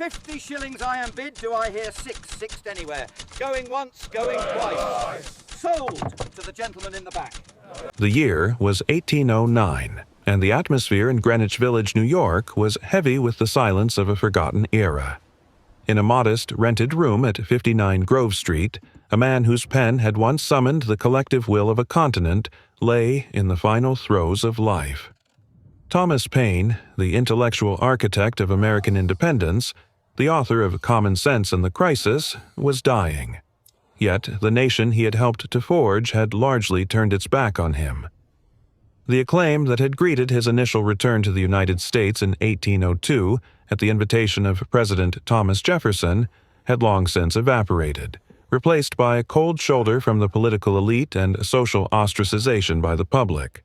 50 shillings I am bid, do I hear sixed anywhere. Going once, going twice. Sold to the gentleman in the back. The year was 1809, and the atmosphere in Greenwich Village, New York, was heavy with the silence of a forgotten era. In a modest, rented room at 59 Grove Street, a man whose pen had once summoned the collective will of a continent lay in the final throes of life. Thomas Paine, the intellectual architect of American independence, the author of Common Sense in the Crisis, was dying. Yet the nation he had helped to forge had largely turned its back on him. The acclaim that had greeted his initial return to the United States in 1802 at the invitation of President Thomas Jefferson had long since evaporated, replaced by a cold shoulder from the political elite and social ostracization by the public.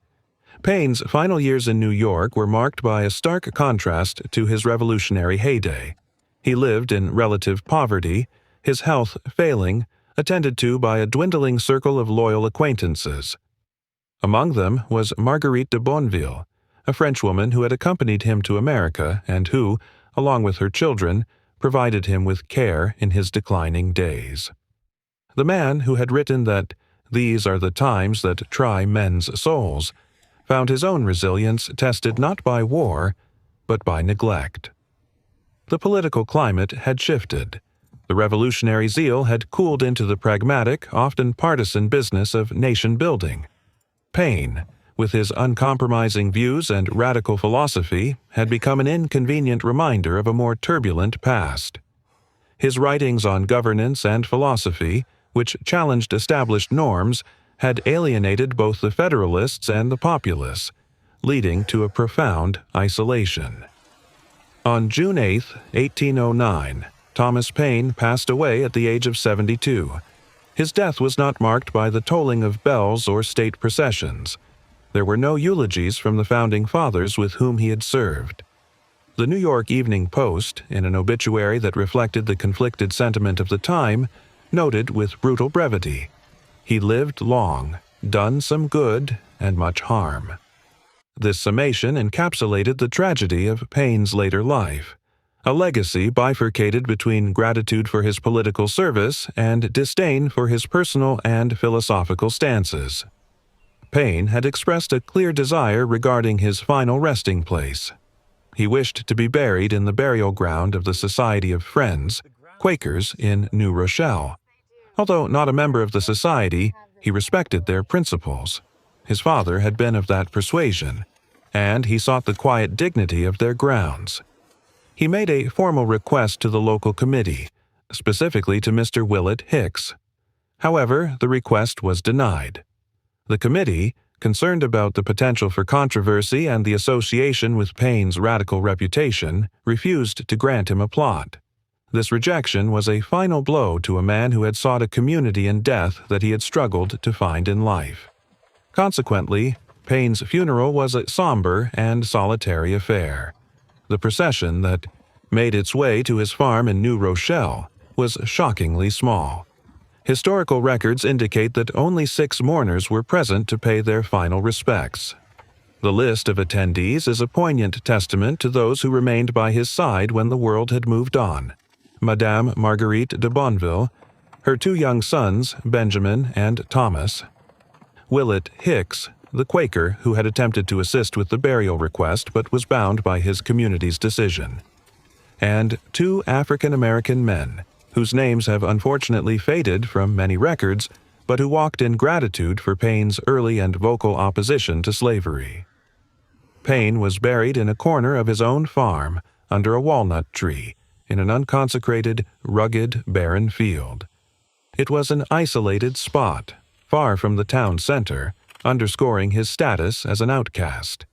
Paine's final years in New York were marked by a stark contrast to his revolutionary heyday. He lived in relative poverty, his health failing, attended to by a dwindling circle of loyal acquaintances. Among them was Marguerite de Bonneville, a Frenchwoman who had accompanied him to America and who, along with her children, provided him with care in his declining days. The man who had written that "these are the times that try men's souls" found his own resilience tested not by war, but by neglect. The political climate had shifted. The revolutionary zeal had cooled into the pragmatic, often partisan business of nation-building. Paine, with his uncompromising views and radical philosophy, had become an inconvenient reminder of a more turbulent past. His writings on governance and philosophy, which challenged established norms, had alienated both the Federalists and the Populists, leading to a profound isolation. On June 8, 1809, Thomas Paine passed away at the age of 72. His death was not marked by the tolling of bells or state processions. There were no eulogies from the founding fathers with whom he had served. The New York Evening Post, in an obituary that reflected the conflicted sentiment of the time, noted with brutal brevity, "He lived long, done some good and much harm." This summation encapsulated the tragedy of Paine's later life, a legacy bifurcated between gratitude for his political service and disdain for his personal and philosophical stances. Paine had expressed a clear desire regarding his final resting place. He wished to be buried in the burial ground of the Society of Friends, Quakers in New Rochelle. Although not a member of the society, he respected their principles. His father had been of that persuasion, and he sought the quiet dignity of their grounds. He made a formal request to the local committee, specifically to Mr. Willett Hicks. However, the request was denied. The committee, concerned about the potential for controversy and the association with Paine's radical reputation, refused to grant him a plot. This rejection was a final blow to a man who had sought a community in death that he had struggled to find in life. Consequently, Paine's funeral was a somber and solitary affair. The procession that made its way to his farm in New Rochelle was shockingly small. Historical records indicate that only 6 mourners were present to pay their final respects. The list of attendees is a poignant testament to those who remained by his side when the world had moved on. Madame Marguerite de Bonneville, her 2 young sons, Benjamin and Thomas, Willett Hicks, the Quaker who had attempted to assist with the burial request but was bound by his community's decision, and 2 African-American men, whose names have unfortunately faded from many records, but who walked in gratitude for Paine's early and vocal opposition to slavery. Paine was buried in a corner of his own farm under a walnut tree in an unconsecrated, rugged, barren field. It was an isolated spot, far from the town center, underscoring his status as an outcast.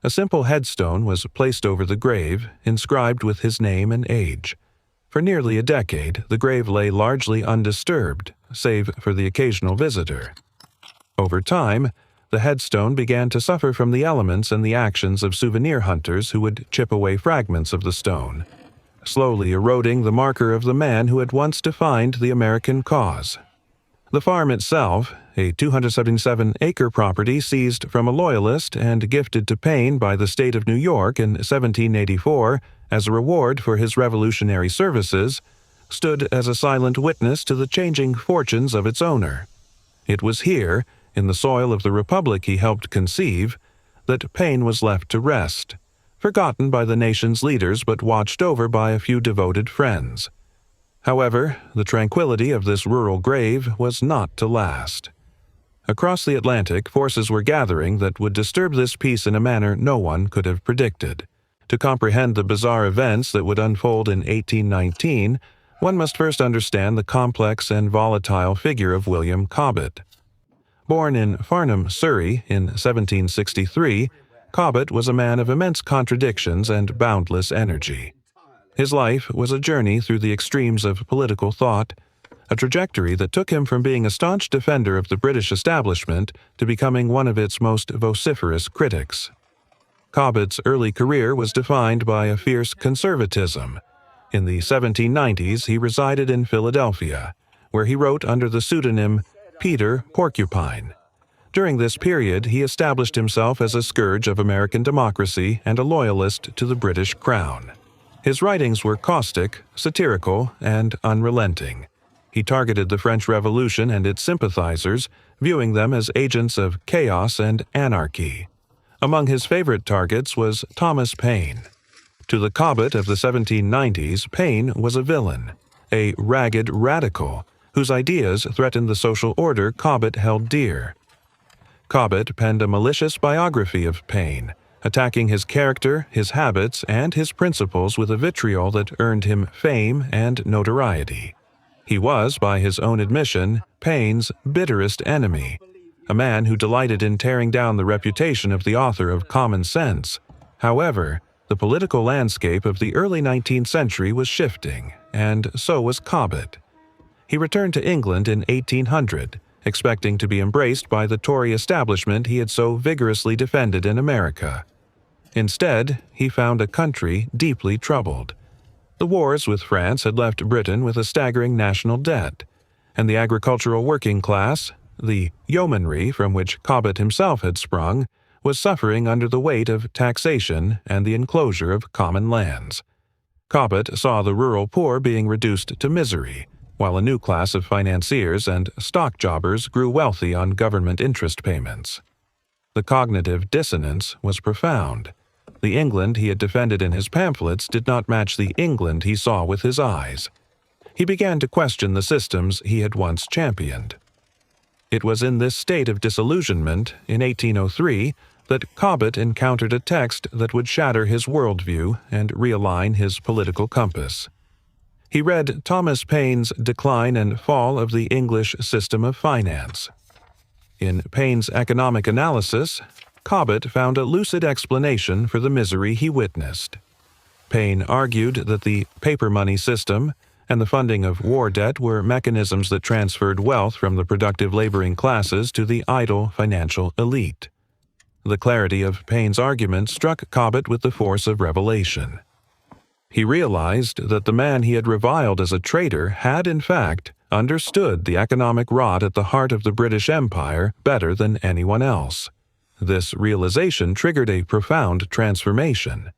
A simple headstone was placed over the grave, inscribed with his name and age. For nearly a decade, the grave lay largely undisturbed, save for the occasional visitor. Over time, the headstone began to suffer from the elements and the actions of souvenir hunters who would chip away fragments of the stone, slowly eroding the marker of the man who had once defined the American cause. The farm itself, a 277-acre property seized from a loyalist and gifted to Paine by the state of New York in 1784 as a reward for his revolutionary services, stood as a silent witness to the changing fortunes of its owner. It was here, in the soil of the republic he helped conceive, that Paine was left to rest, forgotten by the nation's leaders but watched over by a few devoted friends. However, the tranquility of this rural grave was not to last. Across the Atlantic, forces were gathering that would disturb this peace in a manner no one could have predicted. To comprehend the bizarre events that would unfold in 1819, one must first understand the complex and volatile figure of William Cobbett. Born in Farnham, Surrey, in 1763, Cobbett was a man of immense contradictions and boundless energy. His life was a journey through the extremes of political thought, a trajectory that took him from being a staunch defender of the British establishment to becoming one of its most vociferous critics. Cobbett's early career was defined by a fierce conservatism. In the 1790s, he resided in Philadelphia, where he wrote under the pseudonym Peter Porcupine. During this period, he established himself as a scourge of American democracy and a loyalist to the British Crown. His writings were caustic, satirical, and unrelenting. He targeted the French Revolution and its sympathizers, viewing them as agents of chaos and anarchy. Among his favorite targets was Thomas Paine. To the Cobbett of the 1790s, Paine was a villain, a ragged radical, whose ideas threatened the social order Cobbett held dear. Cobbett penned a malicious biography of Paine, attacking his character, his habits, and his principles with a vitriol that earned him fame and notoriety. He was, by his own admission, Paine's bitterest enemy, a man who delighted in tearing down the reputation of the author of Common Sense. However, the political landscape of the early 19th century was shifting, and so was Cobbett. He returned to England in 1800, expecting to be embraced by the Tory establishment he had so vigorously defended in America. Instead, he found a country deeply troubled. The wars with France had left Britain with a staggering national debt, and the agricultural working class, the yeomanry from which Cobbett himself had sprung, was suffering under the weight of taxation and the enclosure of common lands. Cobbett saw the rural poor being reduced to misery, while a new class of financiers and stock jobbers grew wealthy on government interest payments. The cognitive dissonance was profound. The England he had defended in his pamphlets did not match the England he saw with his eyes. He began to question the systems he had once championed. It was in this state of disillusionment, in 1803, that Cobbett encountered a text that would shatter his worldview and realign his political compass. He read Thomas Paine's Decline and Fall of the English System of Finance. In Paine's economic analysis, Cobbett found a lucid explanation for the misery he witnessed. Paine argued that the paper money system and the funding of war debt were mechanisms that transferred wealth from the productive laboring classes to the idle financial elite. The clarity of Paine's argument struck Cobbett with the force of revelation. He realized that the man he had reviled as a traitor had, in fact, understood the economic rot at the heart of the British Empire better than anyone else. This realization triggered a profound transformation.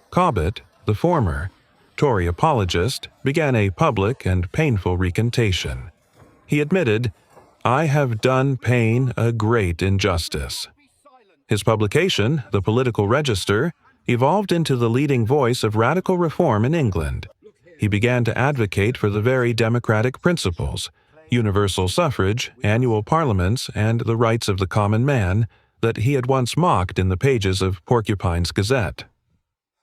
Cobbett, the former Tory apologist, began a public and painful recantation. He admitted, "I have done Paine a great injustice." His publication, The Political Register, evolved into the leading voice of radical reform in England. He began to advocate for the very democratic principles, universal suffrage, annual parliaments, and the rights of the common man, that he had once mocked in the pages of Porcupine's Gazette.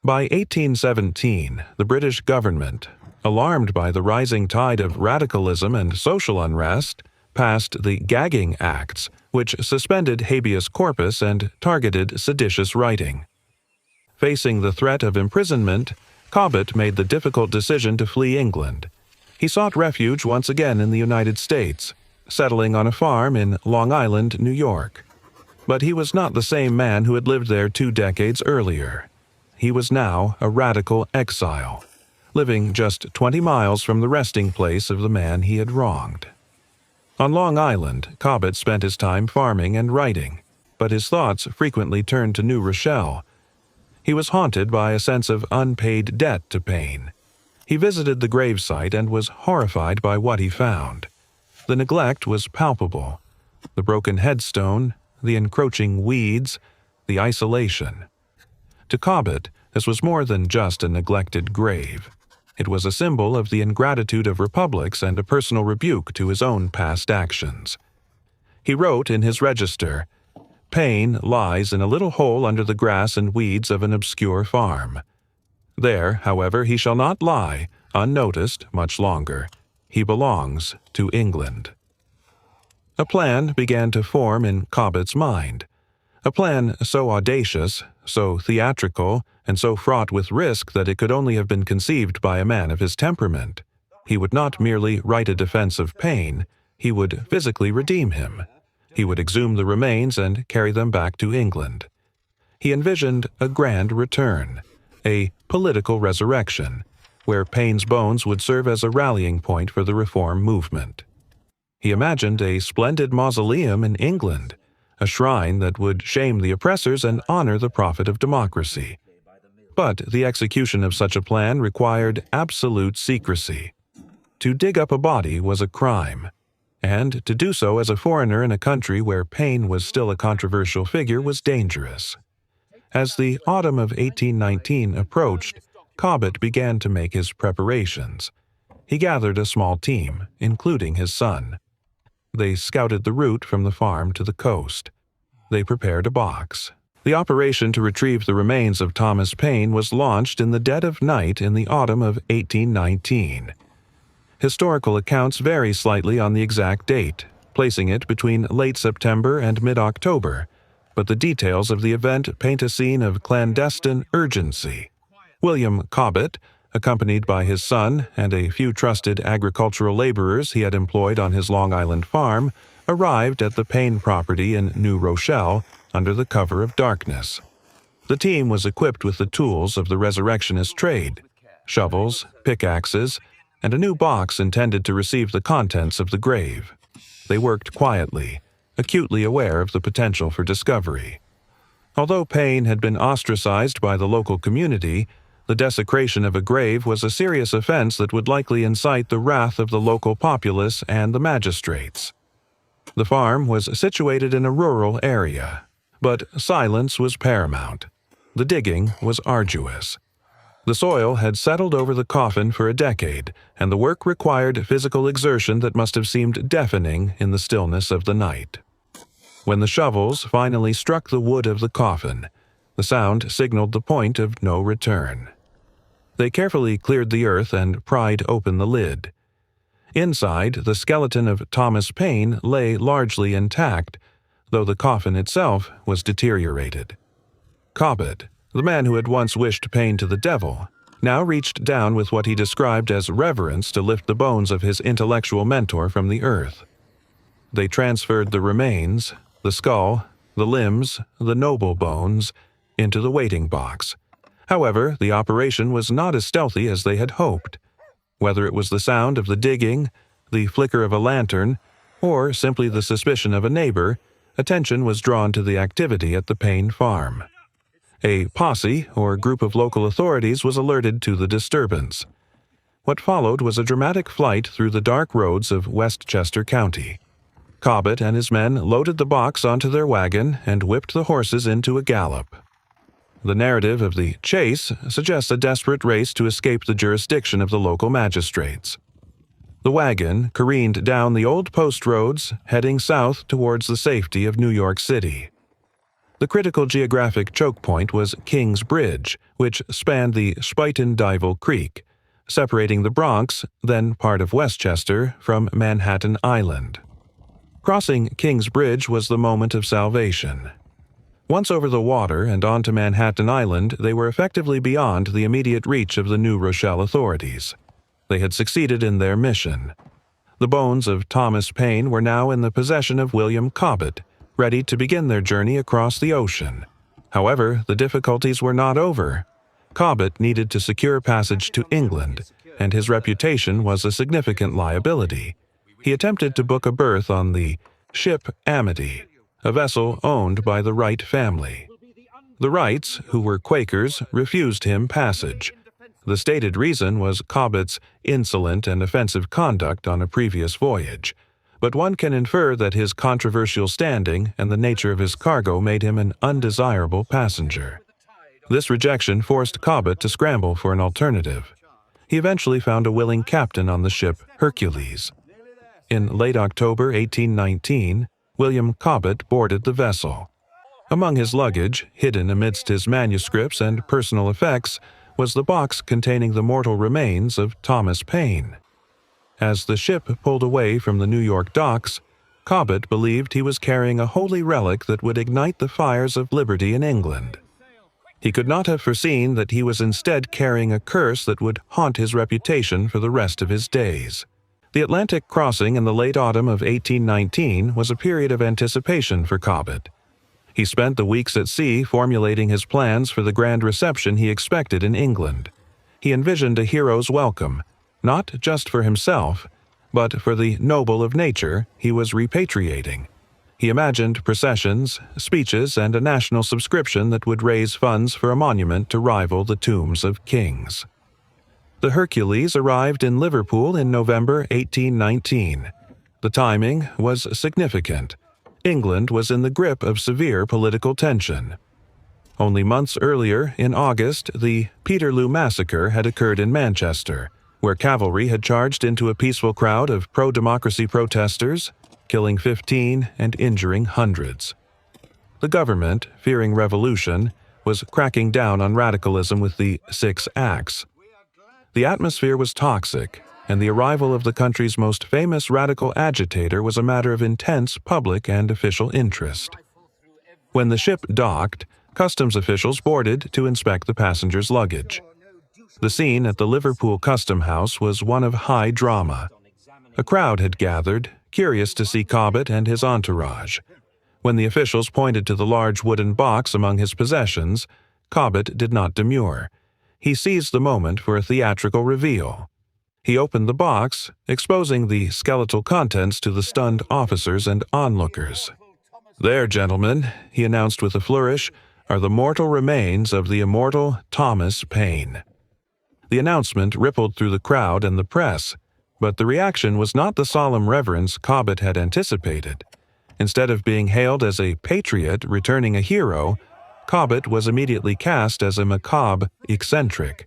By 1817, the British government, alarmed by the rising tide of radicalism and social unrest, passed the Gagging Acts, which suspended habeas corpus and targeted seditious writing. Facing the threat of imprisonment, Cobbett made the difficult decision to flee England. He sought refuge once again in the United States, settling on a farm in Long Island, New York. But he was not the same man who had lived there 2 decades earlier. He was now a radical exile, living just 20 miles from the resting place of the man he had wronged. On Long Island, Cobbett spent his time farming and writing, but his thoughts frequently turned to New Rochelle. He was haunted by a sense of unpaid debt to Paine. He visited the gravesite and was horrified by what he found. The neglect was palpable. The broken headstone, the encroaching weeds, the isolation. To Cobbett, this was more than just a neglected grave. It was a symbol of the ingratitude of republics and a personal rebuke to his own past actions. He wrote in his register, "Paine lies in a little hole under the grass and weeds of an obscure farm. There, however, he shall not lie, unnoticed, much longer. He belongs to England." A plan began to form in Cobbett's mind. A plan so audacious, so theatrical, and so fraught with risk that it could only have been conceived by a man of his temperament. He would not merely write a defense of Paine, he would physically redeem him. He would exhume the remains and carry them back to England. He envisioned a grand return, a political resurrection, where Paine's bones would serve as a rallying point for the reform movement. He imagined a splendid mausoleum in England, a shrine that would shame the oppressors and honor the prophet of democracy. But the execution of such a plan required absolute secrecy. To dig up a body was a crime, and to do so as a foreigner in a country where Paine was still a controversial figure was dangerous. As the autumn of 1819 approached, Cobbett began to make his preparations. He gathered a small team, including his son. They scouted the route from the farm to the coast. They prepared a box. The operation to retrieve the remains of Thomas Paine was launched in the dead of night in the autumn of 1819. Historical accounts vary slightly on the exact date, placing it between late September and mid-October, but the details of the event paint a scene of clandestine urgency. William Cobbett, accompanied by his son and a few trusted agricultural laborers he had employed on his Long Island farm, arrived at the Paine property in New Rochelle under the cover of darkness. The team was equipped with the tools of the resurrectionist trade, shovels, pickaxes, and a new box intended to receive the contents of the grave. They worked quietly, acutely aware of the potential for discovery. Although Paine had been ostracized by the local community, the desecration of a grave was a serious offense that would likely incite the wrath of the local populace and the magistrates. The farm was situated in a rural area, but silence was paramount. The digging was arduous. The soil had settled over the coffin for a decade, and the work required physical exertion that must have seemed deafening in the stillness of the night. When the shovels finally struck the wood of the coffin, the sound signaled the point of no return. They carefully cleared the earth and pried open the lid. Inside, the skeleton of Thomas Paine lay largely intact, though the coffin itself was deteriorated. Cobbett, the man who had once wished Paine to the devil, now reached down with what he described as reverence to lift the bones of his intellectual mentor from the earth. They transferred the remains, the skull, the limbs, the noble bones, into the waiting box. However, the operation was not as stealthy as they had hoped. Whether it was the sound of the digging, the flicker of a lantern, or simply the suspicion of a neighbor, attention was drawn to the activity at the Paine farm. A posse, or group of local authorities, was alerted to the disturbance. What followed was a dramatic flight through the dark roads of Westchester County. Cobbett and his men loaded the box onto their wagon and whipped the horses into a gallop. The narrative of the chase suggests a desperate race to escape the jurisdiction of the local magistrates. The wagon careened down the old post roads, heading south towards the safety of New York City. The critical geographic choke point was King's Bridge, which spanned the Spuyten-Duyvil Creek, separating the Bronx, then part of Westchester, from Manhattan Island. Crossing King's Bridge was the moment of salvation. Once over the water and onto Manhattan Island, they were effectively beyond the immediate reach of the New Rochelle authorities. They had succeeded in their mission. The bones of Thomas Paine were now in the possession of William Cobbett, ready to begin their journey across the ocean. However, the difficulties were not over. Cobbett needed to secure passage to England, and his reputation was a significant liability. He attempted to book a berth on the ship Amity, a vessel owned by the Wright family. The Wrights, who were Quakers, refused him passage. The stated reason was Cobbett's insolent and offensive conduct on a previous voyage, but one can infer that his controversial standing and the nature of his cargo made him an undesirable passenger. This rejection forced Cobbett to scramble for an alternative. He eventually found a willing captain on the ship Hercules. In late October 1819, William Cobbett boarded the vessel. Among his luggage, hidden amidst his manuscripts and personal effects, was the box containing the mortal remains of Thomas Paine. As the ship pulled away from the New York docks, Cobbett believed he was carrying a holy relic that would ignite the fires of liberty in England. He could not have foreseen that he was instead carrying a curse that would haunt his reputation for the rest of his days. The Atlantic crossing in the late autumn of 1819 was a period of anticipation for Cobbett. He spent the weeks at sea formulating his plans for the grand reception he expected in England. He envisioned a hero's welcome, not just for himself, but for the noble of nature he was repatriating. He imagined processions, speeches, and a national subscription that would raise funds for a monument to rival the tombs of kings. The Hercules arrived in Liverpool in November 1819. The timing was significant. England was in the grip of severe political tension. Only months earlier, in August, the Peterloo Massacre had occurred in Manchester, where cavalry had charged into a peaceful crowd of pro-democracy protesters, killing 15 and injuring hundreds. The government, fearing revolution, was cracking down on radicalism with the 6 Acts. The atmosphere was toxic, and the arrival of the country's most famous radical agitator was a matter of intense public and official interest. When the ship docked, customs officials boarded to inspect the passengers' luggage. The scene at the Liverpool Custom House was one of high drama. A crowd had gathered, curious to see Cobbett and his entourage. When the officials pointed to the large wooden box among his possessions, Cobbett did not demur. He seized the moment for a theatrical reveal. He opened the box, exposing the skeletal contents to the stunned officers and onlookers. "There, gentlemen," he announced with a flourish, "are the mortal remains of the immortal Thomas Paine." The announcement rippled through the crowd and the press, but the reaction was not the solemn reverence Cobbett had anticipated. Instead of being hailed as a patriot returning a hero, Cobbett was immediately cast as a macabre eccentric.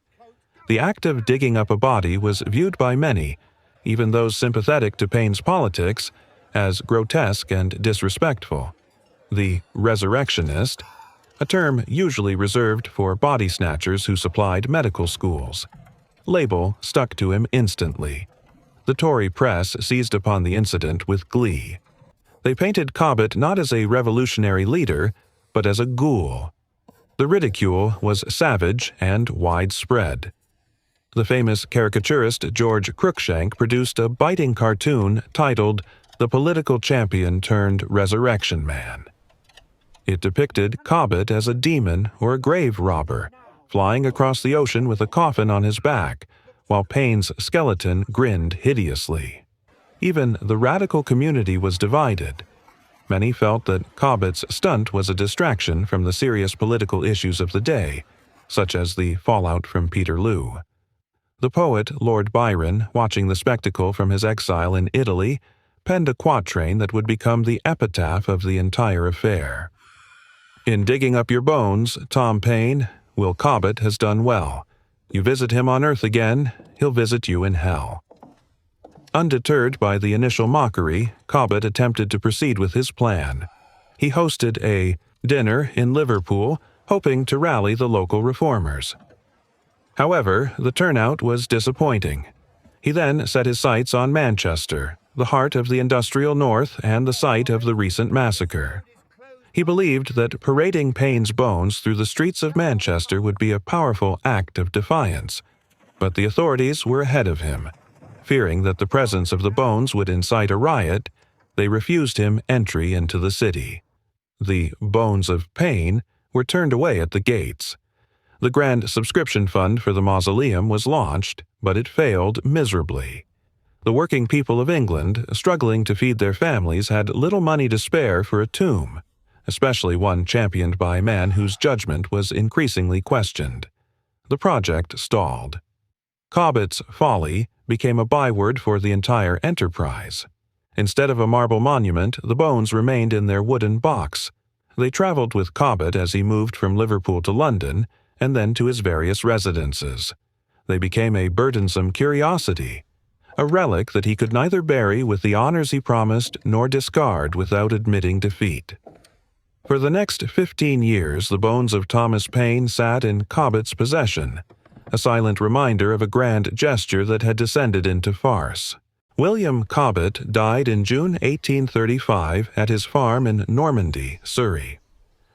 The act of digging up a body was viewed by many, even those sympathetic to Paine's politics, as grotesque and disrespectful. The resurrectionist, a term usually reserved for body snatchers who supplied medical schools, label stuck to him instantly. The Tory press seized upon the incident with glee. They painted Cobbett not as a revolutionary leader, but as a ghoul. The ridicule was savage and widespread. The famous caricaturist George Cruikshank produced a biting cartoon titled "The Political Champion Turned Resurrection Man." It depicted Cobbett as a demon or a grave robber, flying across the ocean with a coffin on his back, while Paine's skeleton grinned hideously. Even the radical community was divided. Many felt that Cobbett's stunt was a distraction from the serious political issues of the day, such as the fallout from Peterloo. The poet Lord Byron, watching the spectacle from his exile in Italy, penned a quatrain that would become the epitaph of the entire affair. "In digging up your bones, Tom Paine, Will Cobbett has done well. You visit him on earth again, he'll visit you in hell." Undeterred by the initial mockery, Cobbett attempted to proceed with his plan. He hosted a dinner in Liverpool, hoping to rally the local reformers. However, the turnout was disappointing. He then set his sights on Manchester, the heart of the industrial North and the site of the recent massacre. He believed that parading Paine's bones through the streets of Manchester would be a powerful act of defiance, but the authorities were ahead of him. Fearing that the presence of the bones would incite a riot, they refused him entry into the city. The bones of Paine were turned away at the gates. The grand subscription fund for the mausoleum was launched, but it failed miserably. The working people of England, struggling to feed their families, had little money to spare for a tomb, especially one championed by a man whose judgment was increasingly questioned. The project stalled. Cobbett's folly became a byword for the entire enterprise. Instead of a marble monument, the bones remained in their wooden box. They traveled with Cobbett as he moved from Liverpool to London and then to his various residences. They became a burdensome curiosity, a relic that he could neither bury with the honors he promised nor discard without admitting defeat. For the next 15 years, the bones of Thomas Paine sat in Cobbett's possession, a silent reminder of a grand gesture that had descended into farce. William Cobbett died in June 1835 at his farm in Normandy, Surrey.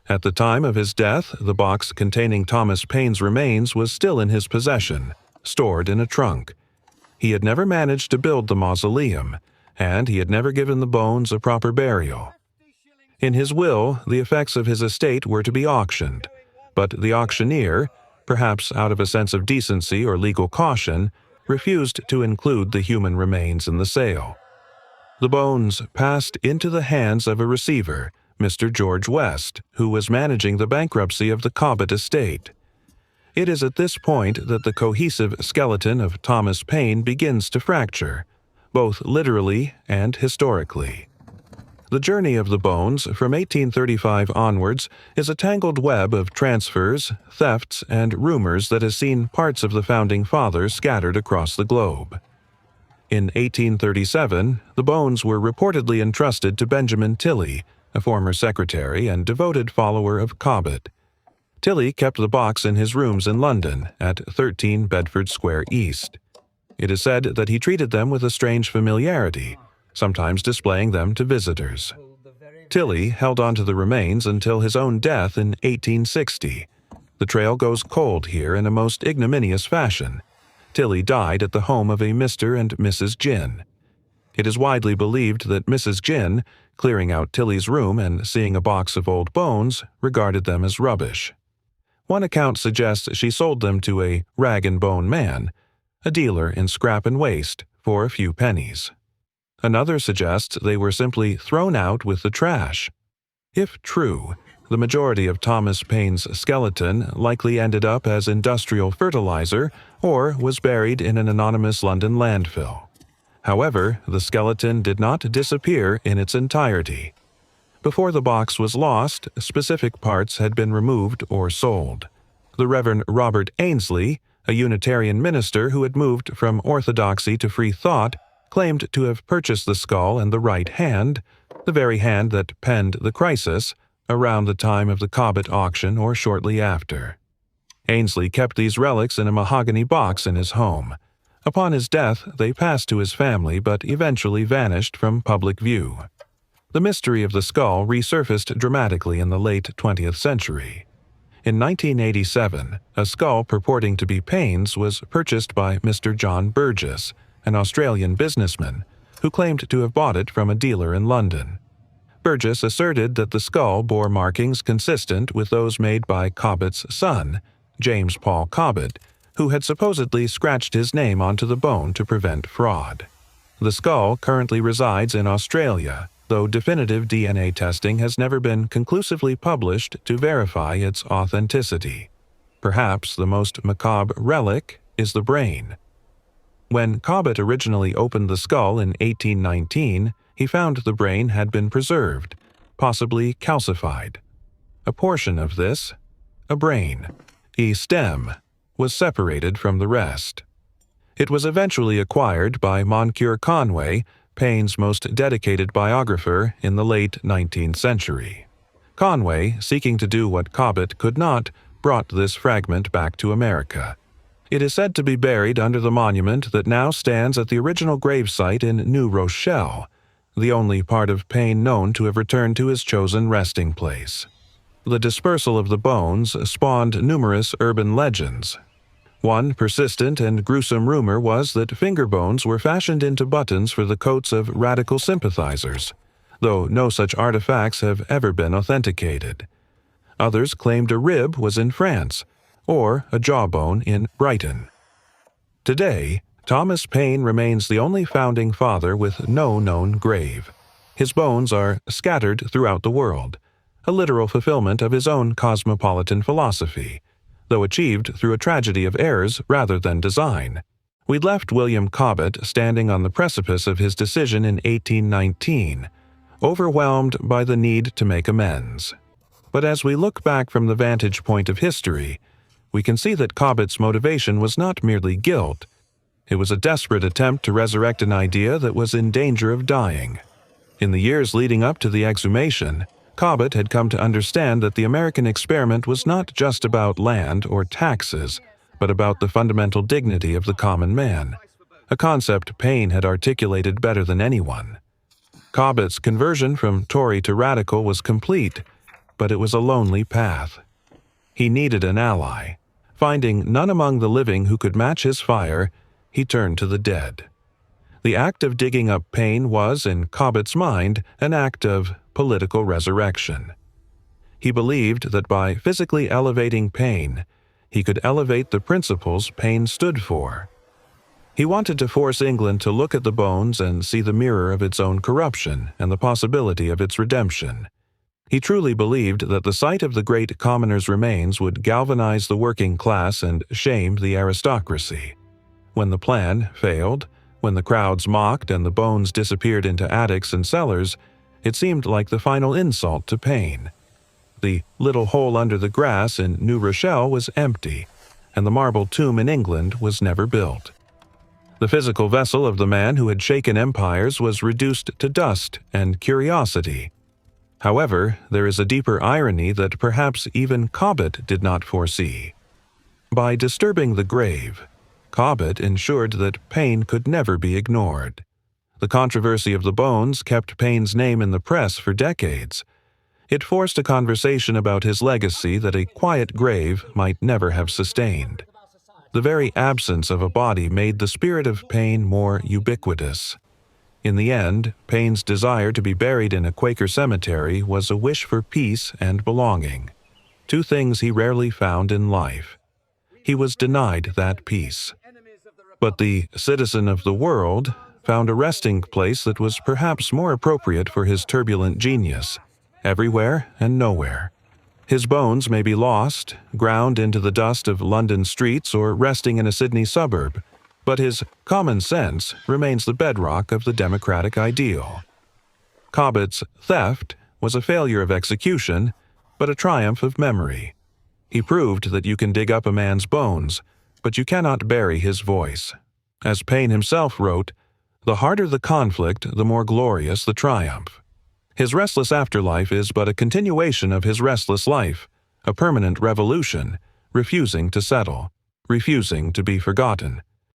At the time of his death, the box containing Thomas Paine's remains was still in his possession, stored in a trunk. He had never managed to build the mausoleum, and he had never given the bones a proper burial. In his will, the effects of his estate were to be auctioned, but the auctioneer, perhaps out of a sense of decency or legal caution, refused to include the human remains in the sale. The bones passed into the hands of a receiver, Mr. George West, who was managing the bankruptcy of the Cobbett estate. It is at this point that the cohesive skeleton of Thomas Paine begins to fracture, both literally and historically. The journey of the bones from 1835 onwards is a tangled web of transfers, thefts, and rumors that has seen parts of the Founding Fathers scattered across the globe. In 1837, the bones were reportedly entrusted to Benjamin Tilley, a former secretary and devoted follower of Cobbett. Tilley kept the box in his rooms in London at 13 Bedford Square East. It is said that he treated them with a strange familiarity, sometimes displaying them to visitors. Tilley held on to the remains until his own death in 1860. The trail goes cold here in a most ignominious fashion. Tilley died at the home of a Mr. and Mrs. Ginn. It is widely believed that Mrs. Ginn, clearing out Tilley's room and seeing a box of old bones, regarded them as rubbish. One account suggests she sold them to a rag-and-bone man, a dealer in scrap and waste, for a few pennies. Another suggests they were simply thrown out with the trash. If true, the majority of Thomas Paine's skeleton likely ended up as industrial fertilizer or was buried in an anonymous London landfill. However, the skeleton did not disappear in its entirety. Before the box was lost, specific parts had been removed or sold. The Reverend Robert Ainslie, a Unitarian minister who had moved from orthodoxy to free thought, claimed to have purchased the skull and the right hand, the very hand that penned the crisis, around the time of the Cobbett auction or shortly after. Ainslie kept these relics in a mahogany box in his home. Upon his death, they passed to his family but eventually vanished from public view. The mystery of the skull resurfaced dramatically in the late 20th century. In 1987, a skull purporting to be Paine's was purchased by Mr. John Burgess, an Australian businessman, who claimed to have bought it from a dealer in London. Burgess asserted that the skull bore markings consistent with those made by Cobbett's son, James Paul Cobbett, who had supposedly scratched his name onto the bone to prevent fraud. The skull currently resides in Australia, though definitive DNA testing has never been conclusively published to verify its authenticity. Perhaps the most macabre relic is the brain. When Cobbett originally opened the skull in 1819, he found the brain had been preserved, possibly calcified. A portion of this, a brain, a stem, was separated from the rest. It was eventually acquired by Moncure Conway, Paine's most dedicated biographer in the late 19th century. Conway, seeking to do what Cobbett could not, brought this fragment back to America. It is said to be buried under the monument that now stands at the original gravesite in New Rochelle, the only part of Paine known to have returned to his chosen resting place. The dispersal of the bones spawned numerous urban legends. One persistent and gruesome rumor was that finger bones were fashioned into buttons for the coats of radical sympathizers, though no such artifacts have ever been authenticated. Others claimed a rib was in France, or a jawbone in Brighton. Today, Thomas Paine remains the only founding father with no known grave. His bones are scattered throughout the world, a literal fulfillment of his own cosmopolitan philosophy, though achieved through a tragedy of errors rather than design. We'd left William Cobbett standing on the precipice of his decision in 1819, overwhelmed by the need to make amends. But as we look back from the vantage point of history, we can see that Cobbett's motivation was not merely guilt. It was a desperate attempt to resurrect an idea that was in danger of dying. In the years leading up to the exhumation, Cobbett had come to understand that the American experiment was not just about land or taxes, but about the fundamental dignity of the common man, a concept Paine had articulated better than anyone. Cobbett's conversion from Tory to radical was complete, but it was a lonely path. He needed an ally. Finding none among the living who could match his fire, he turned to the dead. The act of digging up Paine was, in Cobbett's mind, an act of political resurrection. He believed that by physically elevating Paine, he could elevate the principles Paine stood for. He wanted to force England to look at the bones and see the mirror of its own corruption and the possibility of its redemption. He truly believed that the sight of the great commoner's remains would galvanize the working class and shame the aristocracy. When the plan failed, when the crowds mocked and the bones disappeared into attics and cellars, it seemed like the final insult to Paine. The little hole under the grass in New Rochelle was empty, and the marble tomb in England was never built. The physical vessel of the man who had shaken empires was reduced to dust and curiosity. However, there is a deeper irony that perhaps even Cobbett did not foresee. By disturbing the grave, Cobbett ensured that Paine could never be ignored. The controversy of the bones kept Paine's name in the press for decades. It forced a conversation about his legacy that a quiet grave might never have sustained. The very absence of a body made the spirit of Paine more ubiquitous. In the end, Paine's desire to be buried in a Quaker cemetery was a wish for peace and belonging, two things he rarely found in life. He was denied that peace. But the citizen of the world found a resting place that was perhaps more appropriate for his turbulent genius, everywhere and nowhere. His bones may be lost, ground into the dust of London streets, or resting in a Sydney suburb, but his common sense remains the bedrock of the democratic ideal. Cobbett's theft was a failure of execution, but a triumph of memory. He proved that you can dig up a man's bones, but you cannot bury his voice. As Paine himself wrote, "The harder the conflict, the more glorious the triumph." His restless afterlife is but a continuation of his restless life, a permanent revolution, refusing to settle, refusing to be forgotten.